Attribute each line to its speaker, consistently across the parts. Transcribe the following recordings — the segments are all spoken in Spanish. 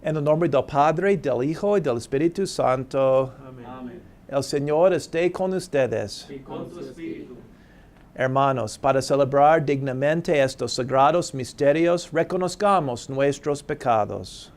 Speaker 1: En el nombre del Padre, del Hijo y del Espíritu Santo.
Speaker 2: Amén.
Speaker 1: El Señor esté con ustedes.
Speaker 2: Y con tu espíritu.
Speaker 1: Hermanos, para celebrar dignamente estos sagrados misterios, reconozcamos nuestros pecados.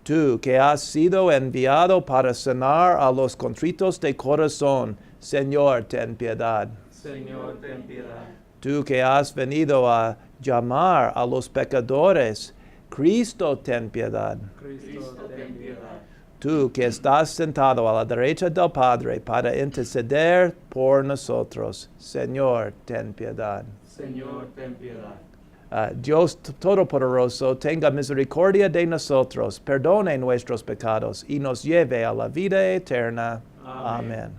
Speaker 1: Tú que has sido enviado para sanar a los contritos de corazón, Señor, ten piedad.
Speaker 2: Señor, ten piedad.
Speaker 1: Tú que has venido a llamar a los pecadores, Cristo, ten piedad.
Speaker 2: Cristo, ten piedad.
Speaker 1: Tú que estás sentado a la derecha del Padre para interceder por nosotros, Señor, ten piedad.
Speaker 2: Señor, ten piedad.
Speaker 1: Dios Todopoderoso, tenga misericordia de nosotros, perdone nuestros pecados y nos lleve a la vida eterna. Amén.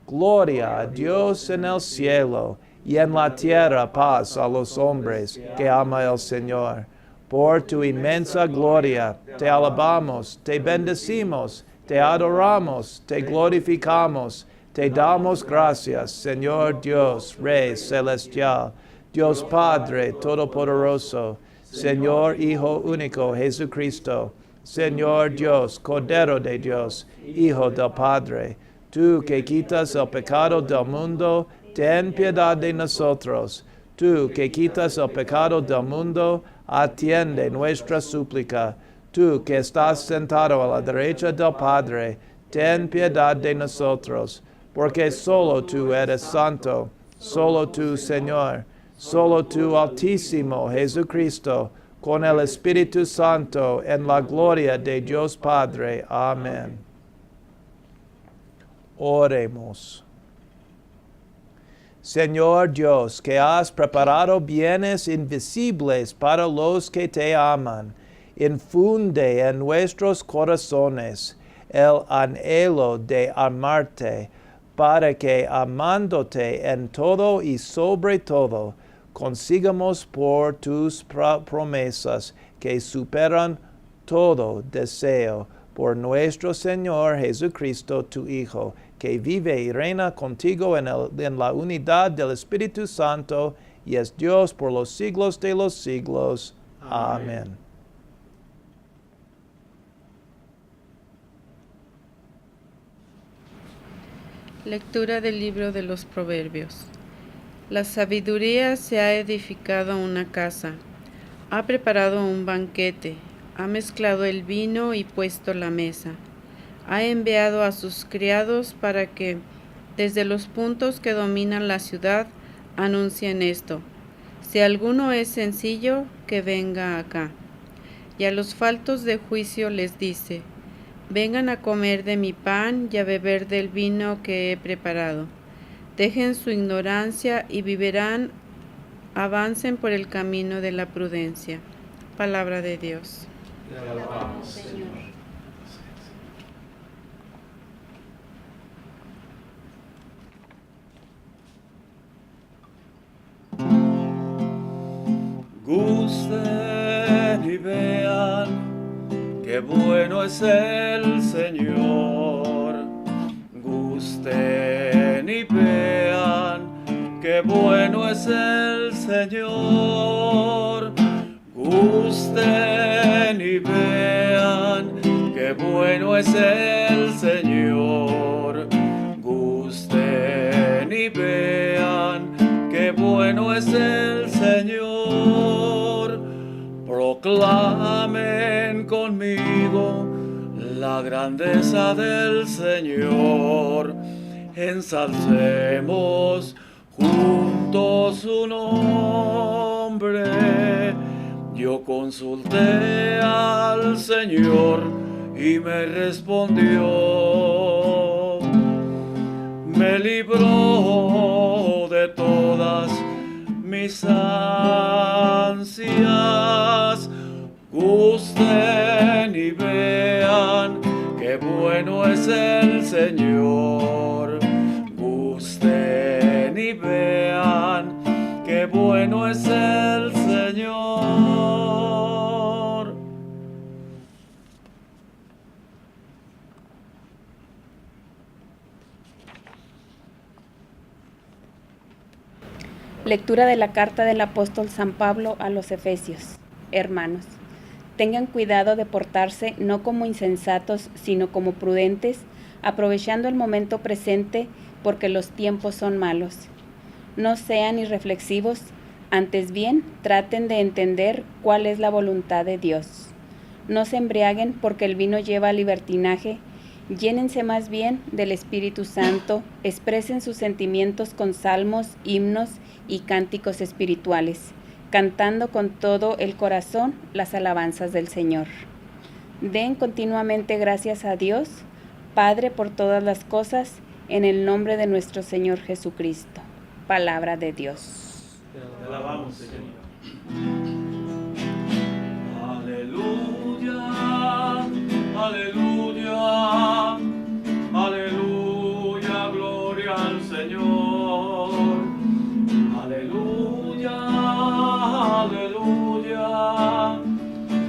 Speaker 1: Gloria a Dios en el cielo y en la tierra paz a los hombres que ama el Señor. Por tu inmensa gloria te alabamos, te bendecimos, te adoramos, te glorificamos, te damos gracias, Señor Dios, Rey celestial, Dios Padre Todopoderoso, Señor Hijo único Jesucristo, Señor Dios, Cordero de Dios, Hijo del Padre, tú que quitas el pecado del mundo, ten piedad de nosotros. Tú que quitas el pecado del mundo, atiende nuestra súplica. Tú que estás sentado a la derecha del Padre, ten piedad de nosotros, porque solo tú eres santo, solo tú, Señor, solo tú, Altísimo Jesucristo, con el Espíritu Santo, en la gloria de Dios Padre. Amén. Oremos. Señor Dios, que has preparado bienes invisibles para los que te aman, infunde en nuestros corazones el anhelo de amarte, para que, amándote en todo y sobre todo, consigamos por tus promesas que superan todo deseo, por nuestro Señor Jesucristo, tu Hijo, que vive y reina contigo en la unidad del Espíritu Santo, y es Dios por los siglos de los siglos. Amén.
Speaker 3: Lectura del libro de los Proverbios. La sabiduría se ha edificado una casa, ha preparado un banquete, ha mezclado el vino y puesto la mesa. Ha enviado a sus criados para que, desde los puntos que dominan la ciudad, anuncien esto. Si alguno es sencillo, que venga acá. Y a los faltos de juicio les dice, vengan a comer de mi pan y a beber del vino que he preparado. Dejen su ignorancia y vivirán, avancen por el camino de la prudencia. Palabra de Dios.
Speaker 2: Te alabamos, Señor.
Speaker 4: Gusten y vean qué bueno es el Señor. Gusten y vean qué bueno es el Señor. Gusten y vean qué bueno es el Señor. Gusten y vean qué bueno es el Señor. Proclamen conmigo la grandeza del Señor. Ensalcemos juntos su nombre. Yo consulté al Señor y me respondió. Me libró de todas mis ansias. Gusten y vean qué bueno es el Señor. Gusten y vean qué bueno es el Señor.
Speaker 5: Lectura de la carta del apóstol San Pablo a los Efesios. Hermanos, tengan cuidado de portarse no como insensatos, sino como prudentes, aprovechando el momento presente, porque los tiempos son malos. No sean irreflexivos, antes bien traten de entender cuál es la voluntad de Dios. No se embriaguen porque el vino lleva a libertinaje, llénense más bien del Espíritu Santo, expresen sus sentimientos con salmos, himnos y cánticos espirituales, cantando con todo el corazón las alabanzas del Señor. Den continuamente gracias a Dios, Padre, por todas las cosas, en el nombre de nuestro Señor Jesucristo. Palabra de Dios.
Speaker 4: Te alabamos, Señor. Aleluya, aleluya, aleluya, gloria al Señor. Aleluya, aleluya,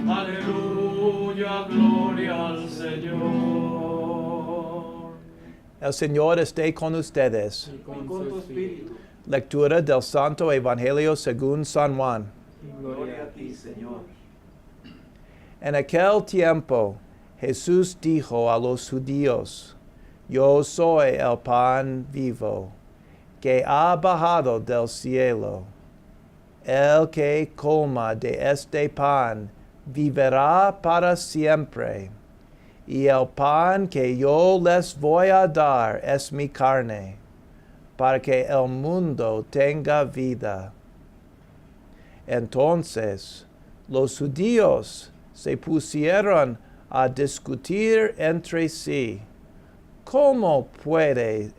Speaker 4: aleluya, gloria al Señor.
Speaker 1: El Señor esté con ustedes.
Speaker 2: Y con tu espíritu.
Speaker 1: Lectura del Santo Evangelio según San Juan.
Speaker 2: Gloria a ti, Señor.
Speaker 1: En aquel tiempo, Jesús dijo a los judíos, Yo soy el pan vivo, que ha bajado del cielo. El que coma de este pan vivirá para siempre. Y el pan que yo les voy a dar es mi carne, para que el mundo tenga vida. Entonces, los judíos se pusieron a discutir entre sí, ¿cómo puede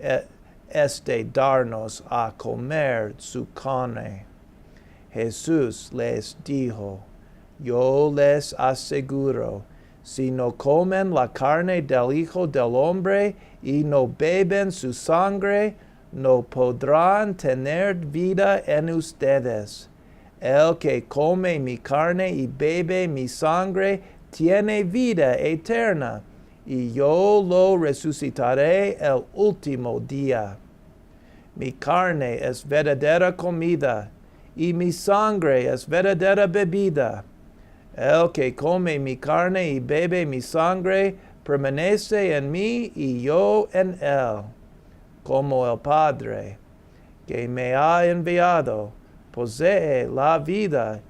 Speaker 1: este darnos a comer su carne? Jesús les dijo, yo les aseguro, si no comen la carne del Hijo del Hombre y no beben su sangre, no podrán tener vida en ustedes. El que come mi carne y bebe mi sangre tiene vida eterna, y yo lo resucitaré el último día. Mi carne es verdadera comida, y mi sangre es verdadera bebida. El que come mi carne y bebe mi sangre permanece en mí y yo en él, como el Padre que me ha enviado posee la vida,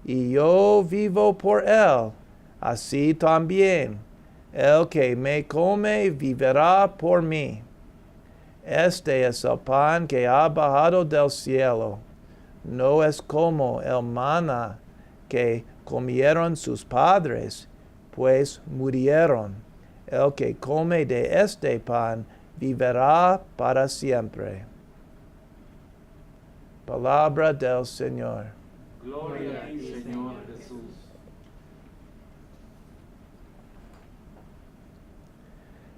Speaker 1: y yo vivo por él. Así también, el que me come vivirá por mí. Este es el pan que ha bajado del cielo. No es como el maná que comieron sus padres, pues murieron. El que come de este pan vivirá para siempre. Palabra del Señor.
Speaker 2: Gloria a ti, Señor Jesús.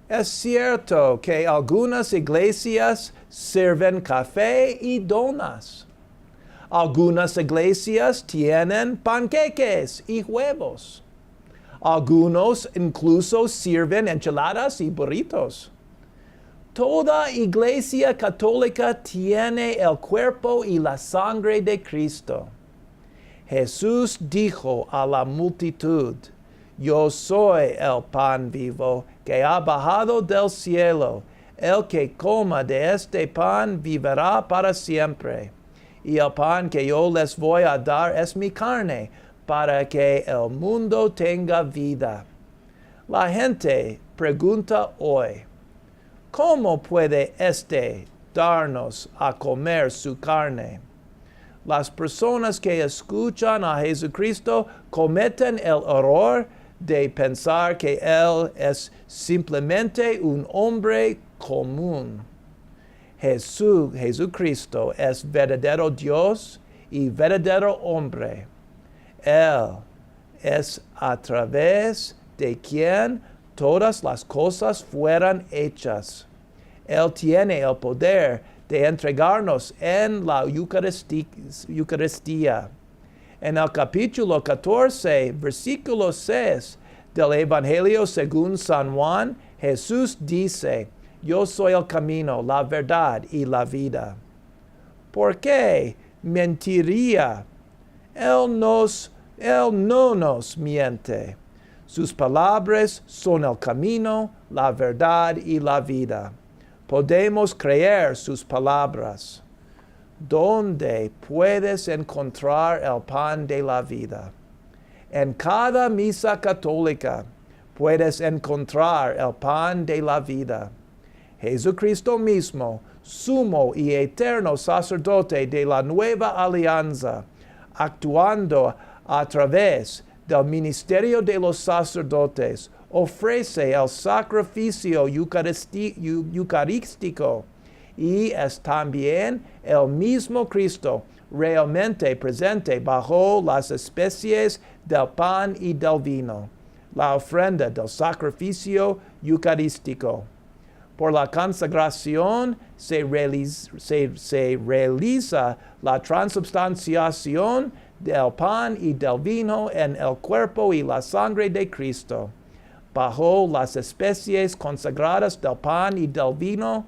Speaker 1: Es cierto que algunas iglesias sirven café y donas. Algunas iglesias tienen panqueques y huevos. Algunos incluso sirven enchiladas y burritos. Toda iglesia católica tiene el cuerpo y la sangre de Cristo. Jesús dijo a la multitud, Yo soy el pan vivo que ha bajado del cielo. El que coma de este pan vivirá para siempre. Y el pan que yo les voy a dar es mi carne, para que el mundo tenga vida. La gente pregunta hoy, ¿cómo puede este darnos a comer su carne? Las personas que escuchan a Jesucristo cometen el error de pensar que Él es simplemente un hombre común. Jesucristo es verdadero Dios y verdadero hombre. Él es a través de quien todas las cosas fueron hechas. Él tiene el poder de entregarnos en la Eucaristía. En el capítulo 14, versículo 6 del Evangelio según San Juan, Jesús dice, Yo soy el camino, la verdad y la vida. ¿Por qué mentiría? Él nos Él no nos miente. Sus palabras son el camino, la verdad y la vida. Podemos creer sus palabras. ¿Dónde puedes encontrar el pan de la vida? En cada misa católica puedes encontrar el pan de la vida. Jesucristo mismo, sumo y eterno sacerdote de la nueva alianza, actuando a través del ministerio de los sacerdotes, ofrece el sacrificio eucarístico y es también el mismo Cristo realmente presente bajo las especies del pan y del vino, la ofrenda del sacrificio eucarístico. Por la consagración se realiza la transubstanciación del pan y del vino en el cuerpo y la sangre de Cristo. Bajo las especies consagradas del pan y del vino,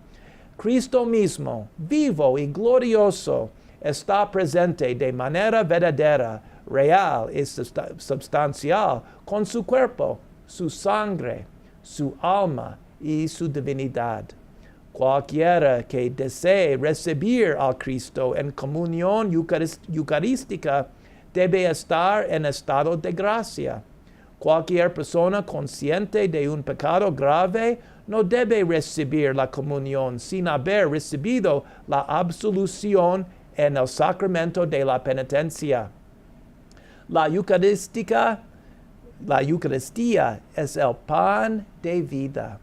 Speaker 1: Cristo mismo, vivo y glorioso, está presente de manera verdadera, real y substancial con su cuerpo, su sangre, su alma y su divinidad. Cualquiera que desee recibir al Cristo en comunión eucarística debe estar en estado de gracia. Cualquier persona consciente de un pecado grave no debe recibir la comunión sin haber recibido la absolución en el sacramento de la penitencia. La Eucaristía es el pan de vida.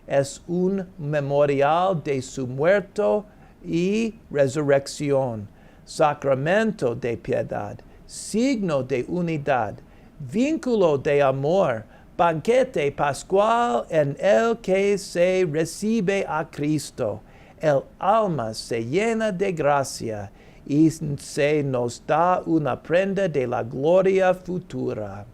Speaker 1: Es un memorial de su muerte y resurrección, sacramento de piedad, signo de unidad, vínculo de amor, banquete pascual en el que se recibe a Cristo. El alma se llena de gracia y se nos da una prenda de la gloria futura.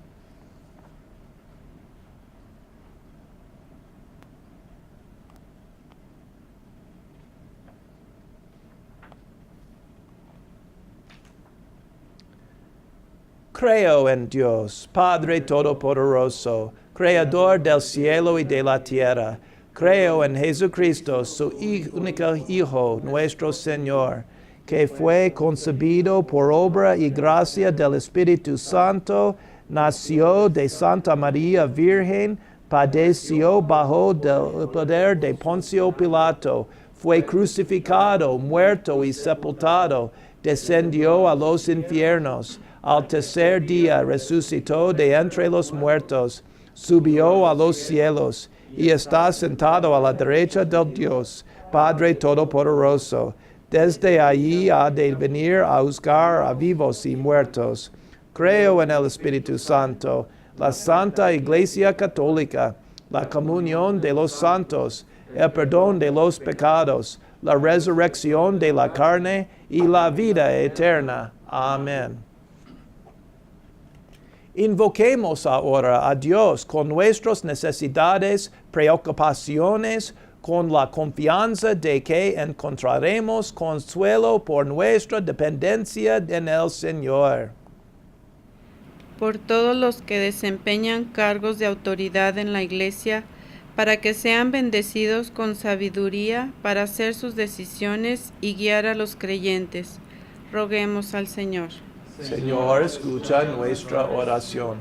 Speaker 1: Creo en Dios, Padre Todopoderoso, Creador del cielo y de la tierra. Creo en Jesucristo, su único Hijo, nuestro Señor, que fue concebido por obra y gracia del Espíritu Santo, nació de Santa María Virgen, padeció bajo el poder de Poncio Pilato, fue crucificado, muerto y sepultado, descendió a los infiernos. Al tercer día resucitó de entre los muertos, subió a los cielos y está sentado a la derecha del Dios, Padre Todopoderoso. Desde allí ha de venir a juzgar a vivos y muertos. Creo en el Espíritu Santo, la Santa Iglesia Católica, la comunión de los santos, el perdón de los pecados, la resurrección de la carne y la vida eterna. Amén. Invoquemos ahora a Dios con nuestras necesidades, preocupaciones, con la confianza de que encontraremos consuelo por nuestra dependencia en el Señor.
Speaker 3: Por todos los que desempeñan cargos de autoridad en la Iglesia, para que sean bendecidos con sabiduría para hacer sus decisiones y guiar a los creyentes. Roguemos al Señor.
Speaker 1: Señor, escucha nuestra oración.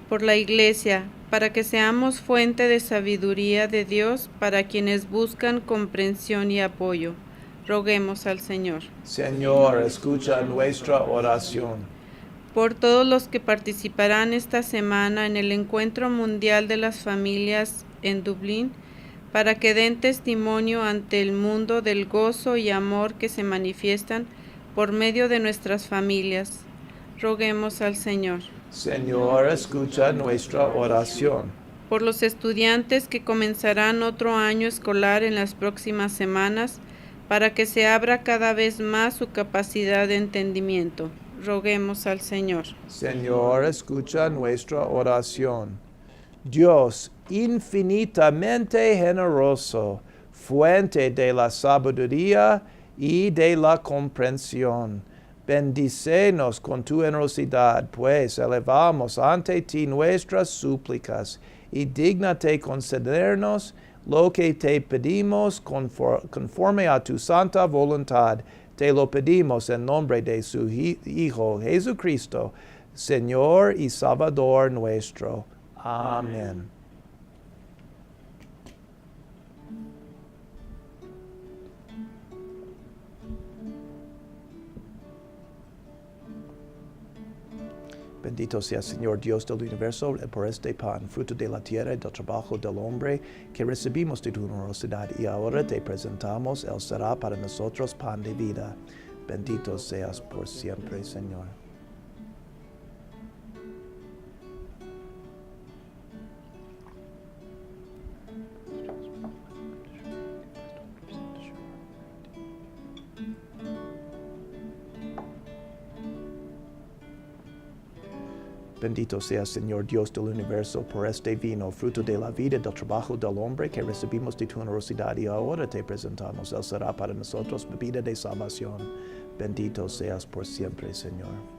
Speaker 3: Por la Iglesia, para que seamos fuente de sabiduría de Dios para quienes buscan comprensión y apoyo. Roguemos al Señor.
Speaker 1: Señor, escucha nuestra oración.
Speaker 3: Por todos los que participarán esta semana en el Encuentro Mundial de las Familias en Dublín, para que den testimonio ante el mundo del gozo y amor que se manifiestan por medio de nuestras familias. Roguemos al Señor.
Speaker 1: Señor, escucha nuestra oración.
Speaker 3: Por los estudiantes que comenzarán otro año escolar en las próximas semanas, para que se abra cada vez más su capacidad de entendimiento. Roguemos al Señor.
Speaker 1: Señor, escucha nuestra oración. Dios infinitamente generoso, fuente de la sabiduría y de la comprensión, Bendícenos con tu generosidad, pues elevamos ante ti nuestras súplicas, y dígnate concedernos lo que te pedimos conforme a tu santa voluntad. Te lo pedimos en nombre de su Hijo Jesucristo, Señor y Salvador nuestro. Amén. Bendito sea Señor Dios del universo por este pan, fruto de la tierra y del trabajo del hombre, que recibimos de tu generosidad, y ahora te presentamos. Él será para nosotros pan de vida. Bendito seas por siempre, Señor. Bendito sea Señor Dios del universo por este vino, fruto de la vida y del trabajo del hombre, que recibimos de tu generosidad, y ahora te presentamos. Él será para nosotros bebida de salvación. Bendito seas por siempre, Señor.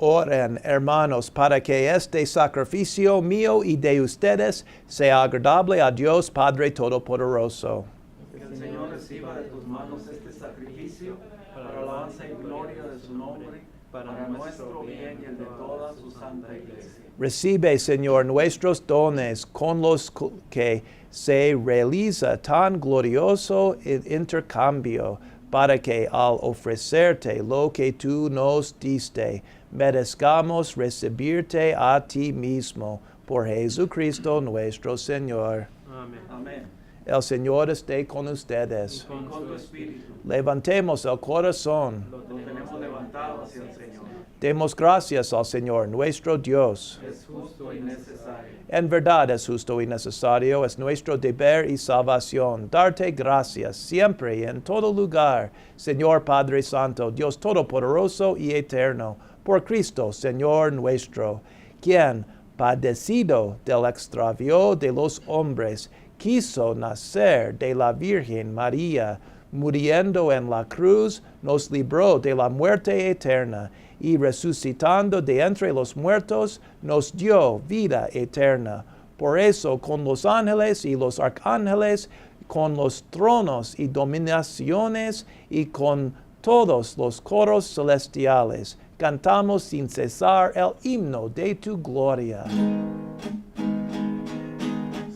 Speaker 1: Oren, hermanos, para que este sacrificio mío y de ustedes sea agradable a Dios Padre Todopoderoso.
Speaker 2: Que el Señor reciba de tus manos este sacrificio para alabanza y gloria de su nombre, para nuestro bien y el de toda su santa iglesia.
Speaker 1: Recibe, Señor, nuestros dones con los que se realiza tan glorioso el intercambio, para que al ofrecerte lo que tú nos diste, merezcamos recibirte a ti mismo, por Jesucristo nuestro Señor.
Speaker 2: Amén. Amén.
Speaker 1: El Señor esté con ustedes.
Speaker 2: Y con tu espíritu.
Speaker 1: Levantemos el corazón.
Speaker 2: Lo tenemos levantado hacia el Señor.
Speaker 1: Demos gracias al Señor, nuestro Dios.
Speaker 2: Es justo y necesario.
Speaker 1: En verdad es justo y necesario, es nuestro deber y salvación, darte gracias siempre y en todo lugar, Señor Padre Santo, Dios Todopoderoso y Eterno, por Cristo, Señor nuestro, quien, padecido del extravío de los hombres, quiso nacer de la Virgen María, muriendo en la cruz, nos libró de la muerte eterna, y resucitando de entre los muertos, nos dio vida eterna. Por eso, con los ángeles y los arcángeles, con los tronos y dominaciones, y con todos los coros celestiales, cantamos sin cesar el himno de tu gloria.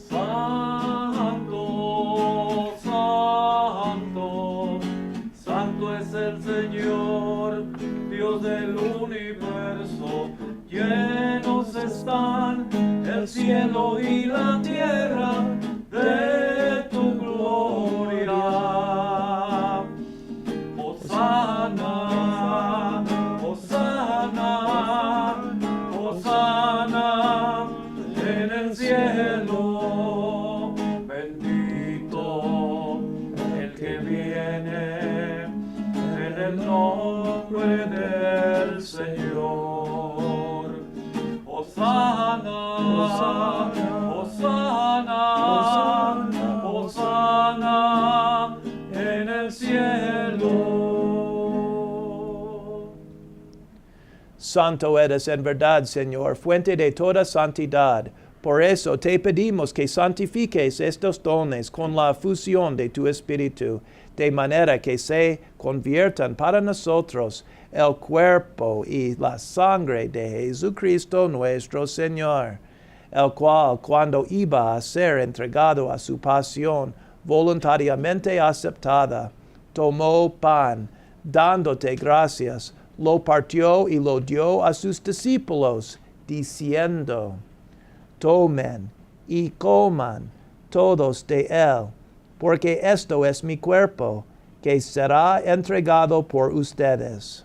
Speaker 4: Santo, santo, santo es el Señor, Dios del universo. Llenos están el cielo y la tierra de tu gloria. Hosana, Hosana, Hosana en el cielo. Bendito el que viene en el nombre del Señor. Hosana, Hosana, Hosana en el cielo.
Speaker 1: Santo eres en verdad, Señor, fuente de toda santidad. Por eso te pedimos que santifiques estos dones con la fusión de tu Espíritu, de manera que se conviertan para nosotros el cuerpo y la sangre de Jesucristo nuestro Señor, el cual, cuando iba a ser entregado a su pasión voluntariamente aceptada, tomó pan, dándote gracias, lo partió y lo dio a sus discípulos, diciendo: tomen y coman todos de él, porque esto es mi cuerpo, que será entregado por ustedes.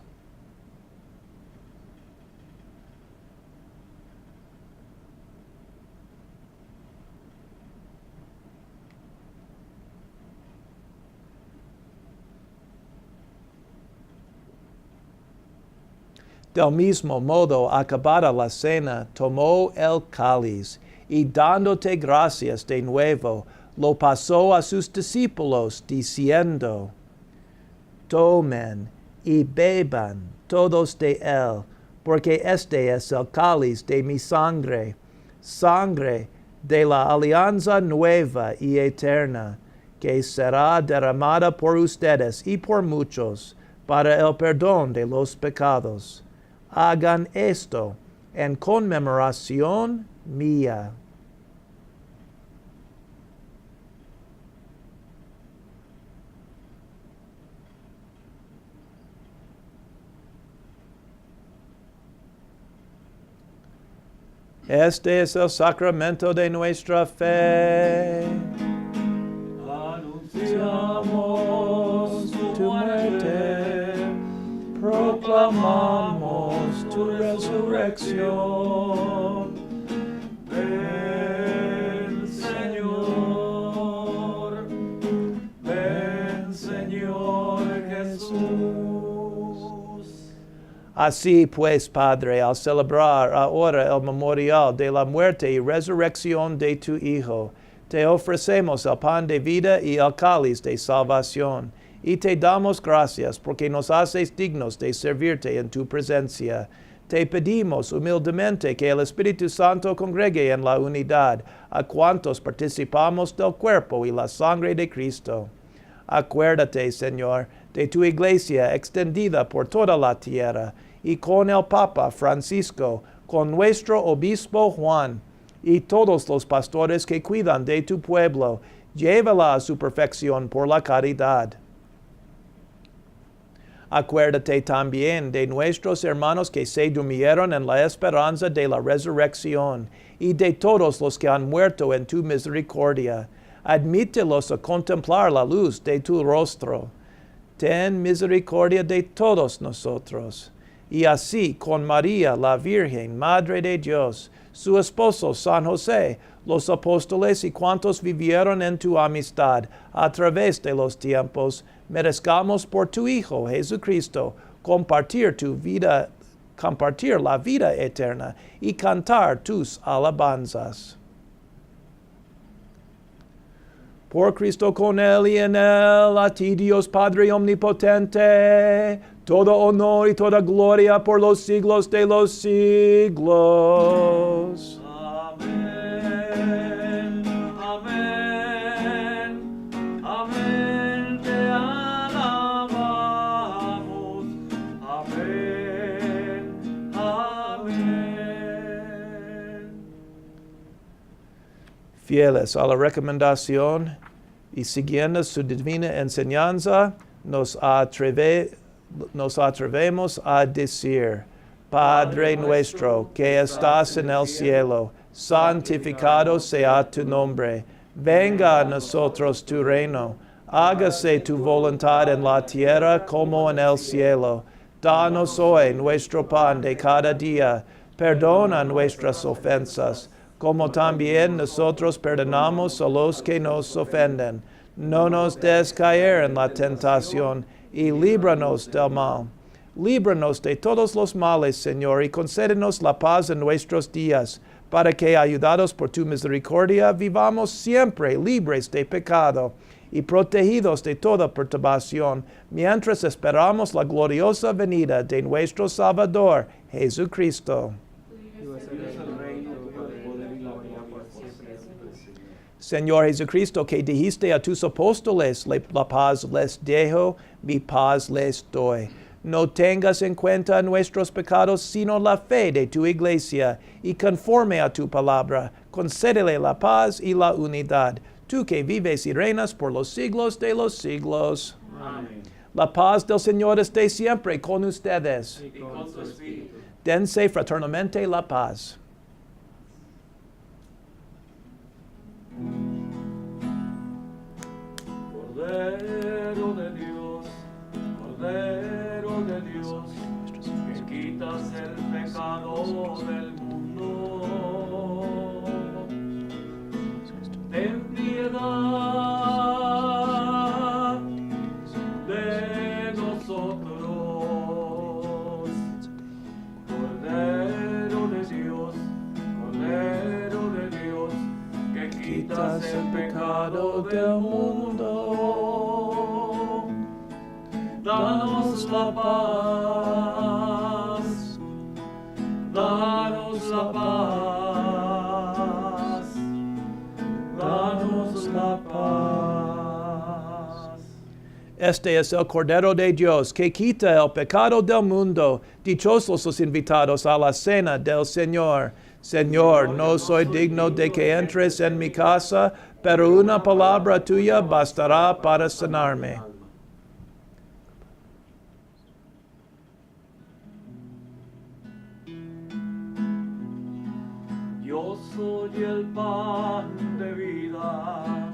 Speaker 1: Del mismo modo, acabada la cena, tomó el cáliz y dándote gracias de nuevo, lo pasó a sus discípulos, diciendo, tomen y beban todos de él, porque este es el cáliz de mi sangre, sangre de la alianza nueva y eterna, que será derramada por ustedes y por muchos para el perdón de los pecados. Hagan esto en conmemoración mía. Este es el sacramento de nuestra fe.
Speaker 4: Anunciamos tu muerte, proclamamos tu resurrección. Ven, Señor Jesús.
Speaker 1: Así pues, Padre, al celebrar ahora el memorial de la muerte y resurrección de tu Hijo, te ofrecemos el pan de vida y el cáliz de salvación, y te damos gracias porque nos haces dignos de servirte en tu presencia. Te pedimos humildemente que el Espíritu Santo congregue en la unidad a cuantos participamos del cuerpo y la sangre de Cristo. Acuérdate, Señor, de tu iglesia extendida por toda la tierra, y con el Papa Francisco, con nuestro obispo Juan, y todos los pastores que cuidan de tu pueblo, llévala a su perfección por la caridad. Acuérdate también de nuestros hermanos que se durmieron en la esperanza de la resurrección, y de todos los que han muerto en tu misericordia. Admítelos a contemplar la luz de tu rostro. Ten misericordia de todos nosotros. Y así, con María, la Virgen, Madre de Dios, su esposo San José, los apóstoles y cuantos vivieron en tu amistad a través de los tiempos, merezcamos por tu Hijo Jesucristo compartir la vida eterna y cantar tus alabanzas. Por Cristo, con Él y en Él, a ti Dios Padre omnipotente, todo honor y toda gloria por los siglos de los siglos.
Speaker 4: Amén, amén, amén, te alabamos. Amén, amén.
Speaker 1: Fieles a la recomendación y siguiendo su divina enseñanza, nos atrevemos a decir, Padre nuestro que estás en el cielo, santificado sea tu nombre. Venga a nosotros tu reino. Hágase tu voluntad en la tierra como en el cielo. Danos hoy nuestro pan de cada día. Perdona nuestras ofensas, como también nosotros perdonamos a los que nos ofenden. No nos des caer en la tentación, y líbranos del mal. Líbranos de todos los males, Señor, y concédenos la paz en nuestros días, para que, ayudados por tu misericordia, vivamos siempre libres de pecado y protegidos de toda perturbación, mientras esperamos la gloriosa venida de nuestro Salvador, Jesucristo. Señor Jesucristo, que dijiste a tus apóstoles, la paz les dejo, mi paz les doy. No tengas en cuenta nuestros pecados, sino la fe de tu iglesia, y conforme a tu palabra, concédele la paz y la unidad, tú que vives y reinas por los siglos de los siglos.
Speaker 4: Amén.
Speaker 1: La paz del Señor esté siempre con ustedes.
Speaker 4: Y con tu espíritu.
Speaker 1: Dense fraternalmente la paz.
Speaker 4: Cordero de Dios, Cordero de Dios, que quitas el pecado del mundo. Ten piedad de nosotros.
Speaker 1: el pecado del mundo. Danos la paz. Danos la paz. Danos la paz. Este es el Cordero de Dios que quita el pecado del mundo. Dichosos los invitados a la cena del Señor. Señor, no soy digno de que entres en mi casa, pero una palabra tuya bastará para sanarme.
Speaker 2: Yo soy el pan de vida,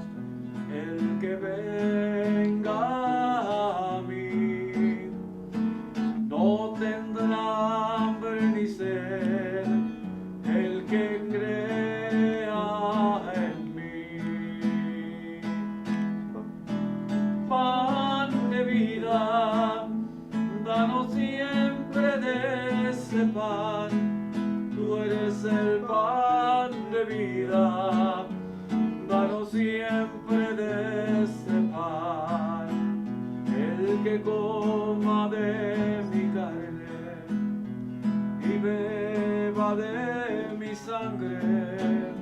Speaker 2: el que venga a mí no tendrá hambre ni sed, el que crea en mí. Pan de vida, danos siempre de ese pan. Tú eres el pan de vida, danos siempre de ese pan. El que coma de mi carne y beba de mi sangre,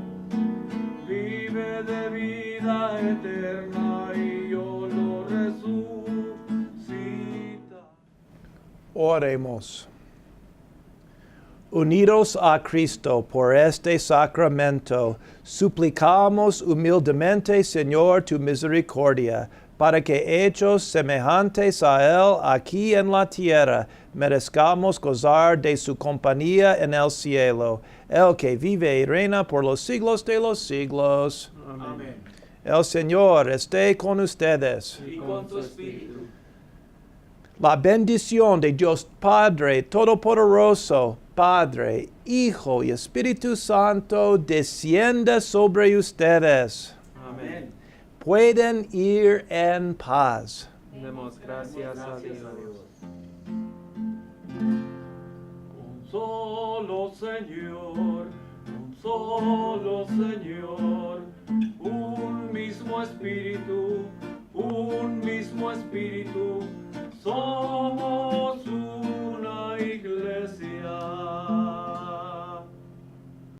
Speaker 2: vive de vida eterna y yo lo resucita.
Speaker 1: Oremos. Unidos a Cristo por este sacramento, suplicamos humildemente, Señor, tu misericordia, para que hechos semejantes a Él aquí en la tierra, merezcamos gozar de su compañía en el cielo, el que vive y reina por los siglos de los siglos.
Speaker 2: Amén.
Speaker 1: El Señor esté con ustedes.
Speaker 2: Y con tu espíritu.
Speaker 1: La bendición de Dios Padre Todopoderoso, Padre, Hijo y Espíritu Santo, descienda sobre ustedes.
Speaker 2: Amén.
Speaker 1: Pueden ir en paz.
Speaker 4: Demos gracias a Dios.
Speaker 2: Un solo Señor, un solo Señor, un mismo Espíritu